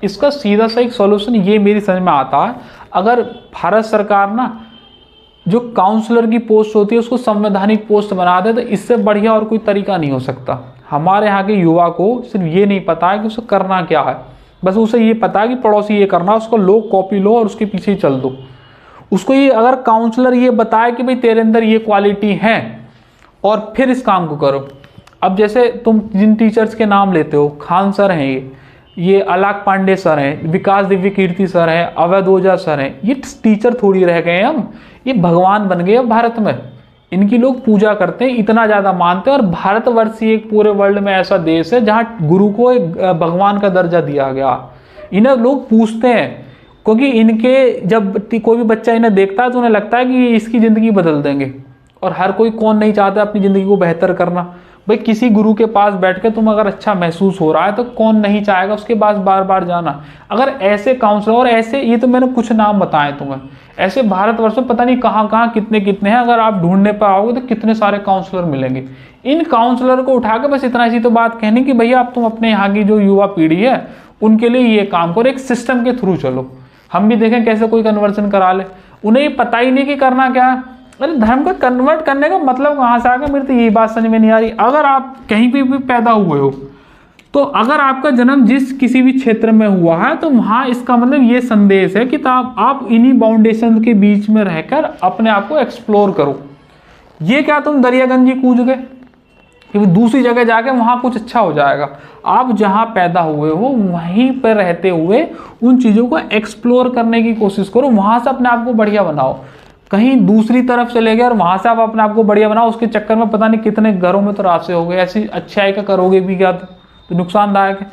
इसका सीधा सा एक सॉल्यूशन ये मेरी समझ में आता है, अगर भारत सरकार ना जो काउंसलर की पोस्ट होती है उसको संवैधानिक पोस्ट बना दे, तो इससे बढ़िया और कोई तरीका नहीं हो सकता। हमारे यहाँ के युवा को सिर्फ ये नहीं पता है कि उसे करना क्या है, बस उसे ये पता है कि पड़ोसी ये करना, उसको लो, कॉपी लो और उसके पीछे ही चल दो। उसको ये अगर काउंसलर ये बताए कि भाई तेरे अंदर ये क्वालिटी है और फिर इस काम को करो। अब जैसे तुम जिन टीचर्स के नाम लेते हो, खान सर हैं, ये अलाक पांडे सर हैं, विकास दिव्य कीर्ति सर हैं, अवध ओझा सर हैं, ये टीचर थोड़ी रह गए हम, ये भगवान बन गए अब भारत में। इनकी लोग पूजा करते हैं, इतना ज़्यादा मानते हैं। और भारतवर्ष ही एक पूरे वर्ल्ड में ऐसा देश है जहाँ गुरु को एक भगवान का दर्जा दिया गया। इन्हें लोग पूछते हैं क्योंकि इनके जब कोई भी बच्चा इन्हें देखता है तो उन्हें लगता है कि ये इसकी ज़िंदगी बदल देंगे। और हर कोई कौन नहीं चाहता अपनी ज़िंदगी को बेहतर करना। भाई किसी गुरु के पास बैठ के तुम अगर अच्छा महसूस हो रहा है तो कौन नहीं चाहेगा उसके पास बार बार जाना। अगर ऐसे काउंसलर और ऐसे, ये तो मैंने कुछ नाम बताए तुम्हें, ऐसे भारतवर्ष में पता नहीं कहाँ कहाँ कितने कितने हैं। अगर आप ढूंढने पर आओगे तो कितने सारे काउंसलर मिलेंगे। इन काउंसलर को उठा के बस इतना सी तो बात कहनी कि भैया आप तुम अपने यहाँ की जो युवा पीढ़ी है उनके लिए ये काम करो, एक सिस्टम के थ्रू चलो, हम भी देखें कैसे कोई कन्वर्जन करा ले। उन्हें ये पता ही नहीं कि करना क्या है। अरे धर्म को कन्वर्ट करने का मतलब कहाँ से आ गया, मेरी तो यही बात समझ में नहीं आ रही। अगर आप कहीं भी पैदा हुए हो तो अगर आपका जन्म जिस किसी भी क्षेत्र में हुआ है तो वहाँ इसका मतलब ये संदेश है कि आप इन्हीं बाउंडेशन के बीच में रहकर अपने आप को एक्सप्लोर करो। ये क्या तुम दरियागंज ही कूद गए कि दूसरी जगह जाके वहाँ कुछ अच्छा हो जाएगा। आप जहाँ पैदा हुए हो वहीं पर रहते हुए उन चीज़ों को एक्सप्लोर करने की कोशिश करो, वहाँ से अपने आप को बढ़िया बनाओ। कहीं दूसरी तरफ चले गए और वहाँ से आप अपने आप को बढ़िया बनाओ, उसके चक्कर में पता नहीं कितने घरों में तो रास्ते हो गए। ऐसी अच्छाई का करोगे भी क्या तो नुकसानदायक है।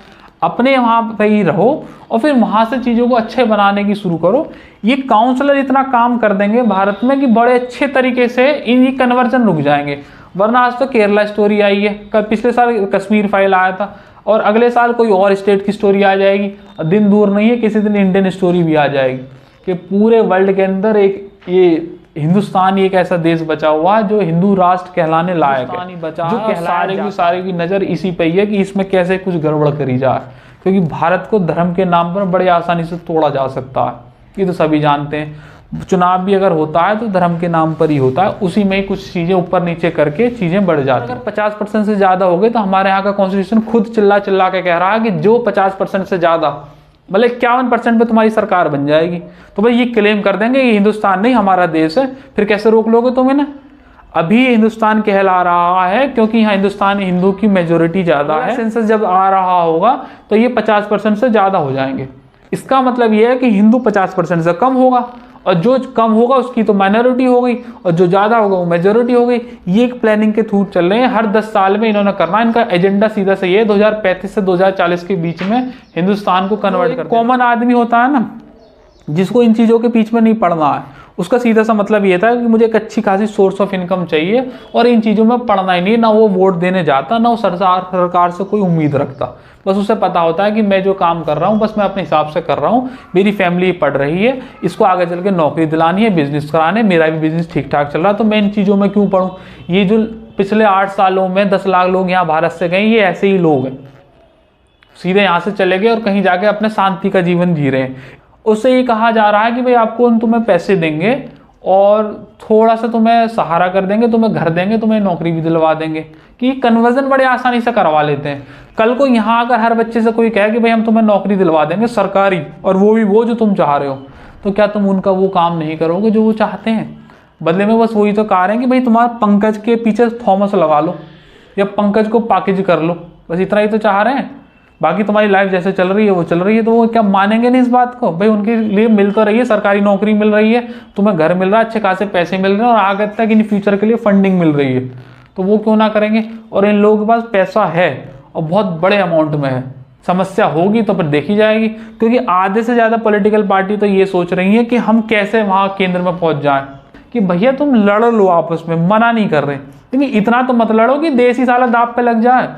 अपने वहाँ पर ही रहो और फिर वहाँ से चीज़ों को अच्छे बनाने की शुरू करो। ये काउंसलर इतना काम कर देंगे भारत में कि बड़े अच्छे तरीके से इन कन्वर्जन रुक जाएंगे। वरना आज तो केरला स्टोरी आई है, पिछले साल कश्मीर फाइल आया था और अगले साल कोई और स्टेट की स्टोरी आ जाएगी। दिन दूर नहीं है किसी दिन इंडियन स्टोरी भी आ जाएगी कि पूरे वर्ल्ड के अंदर एक ये हिंदुस्तान ही एक ऐसा देश बचा हुआ है जो हिंदू राष्ट्र कहलाने लायक है, जो सारे की नज़र इसी पे ही है कि इसमें कैसे कुछ गड़बड़ करी जाए। क्योंकि भारत को धर्म के नाम पर बड़े आसानी से तोड़ा जा सकता है, ये तो सभी जानते हैं। चुनाव भी अगर होता है तो धर्म के नाम पर ही होता है, उसी में ही कुछ चीज़ें ऊपर नीचे करके चीज़ें बढ़ जाती हैं। अगर 50% से ज़्यादा हो गए तो हमारे यहाँ का कॉन्स्टिट्यूशन खुद चिल्ला चिल्ला के कह रहा है कि जो 50% से ज़्यादा मतलब 51% पे तुम्हारी सरकार बन जाएगी। तो भाई ये क्लेम कर देंगे ये हिंदुस्तान नहीं हमारा देश है, फिर कैसे रोक लोगे तुम इन्हें। अभी हिंदुस्तान कहला रहा है क्योंकि यहाँ हिंदुस्तान हिंदू की मेजोरिटी ज़्यादा है। सेंसस जब आ रहा होगा तो ये 50% से ज़्यादा हो जाएंगे। इसका मतलब ये है कि हिंदू 50% से कम होगा और जो कम होगा उसकी तो माइनॉरिटी हो गई और जो ज़्यादा होगा वो मेजोरिटी हो गई। ये एक प्लानिंग के थ्रू चल रहे हैं, हर 10 साल में इन्होंने करना। इनका एजेंडा सीधा सही है 2035 से 2040 के बीच में हिंदुस्तान को कन्वर्ट कर। कॉमन आदमी होता है ना जिसको इन चीज़ों के बीच में नहीं पढ़ना है, उसका सीधा सा मतलब ये था कि मुझे एक अच्छी खासी सोर्स ऑफ इनकम चाहिए और इन चीज़ों में पढ़ना ही नहीं। ना वो वोट देने जाता, ना वो सरकार से कोई उम्मीद रखता। बस उसे पता होता है कि मैं जो काम कर रहा हूँ बस मैं अपने हिसाब से कर रहा हूँ, मेरी फैमिली पढ़ रही है, इसको आगे चल के नौकरी दिलानी है, बिजनेस कराने, मेरा भी बिजनेस ठीक ठाक चल रहा है तो मैं इन चीज़ों में क्यों पढ़ूँ। ये जो पिछले 8 सालों में 10 लाख लोग यहाँ भारत से गए, ये ऐसे ही लोग हैं, सीधे यहाँ से चले गए और कहीं जाके अपने शांति का जीवन जी रहे हैं। उससे ये कहा जा रहा है कि भाई आपको तुम्हें पैसे देंगे और थोड़ा सा तुम्हें सहारा कर देंगे, तुम्हें घर देंगे, तुम्हें नौकरी भी दिलवा देंगे, कि कन्वर्जन बड़े आसानी से करवा लेते हैं। कल को यहाँ अगर हर बच्चे से कोई कहे कि भाई हम तुम्हें नौकरी दिलवा देंगे सरकारी, और वो भी वो जो तुम चाह रहे हो, तो क्या तुम उनका वो काम नहीं करोगे जो वो चाहते हैं। बदले में बस वही तो कह रहे हैं कि भाई तुम्हारा पंकज के पीछे थॉमस लगा लो या पंकज को पैकेज कर लो, बस इतना ही तो चाह रहे हैं। बाकी तुम्हारी लाइफ जैसे चल रही है वो चल रही है, तो वो क्या मानेंगे नहीं इस बात को। भाई उनके लिए मिल तो रही है, सरकारी नौकरी मिल रही है, तुम्हें घर मिल रहा है, अच्छे खासे पैसे मिल रहे हैं और आगे तक इन फ्यूचर के लिए फंडिंग मिल रही है, तो वो क्यों ना करेंगे। और इन लोगों के पास पैसा है और बहुत बड़े अमाउंट में है। समस्या होगी तो फिर देखी जाएगी, क्योंकि आधे से ज़्यादा पॉलिटिकल पार्टी तो ये सोच रही है कि हम कैसे वहाँ केंद्र में पहुँच जाएं। कि भैया तुम लड़ लो आपस में, मना नहीं कर रहे, लेकिन इतना तो मत लड़ो कि देश ही साला दांव पे लग जाए।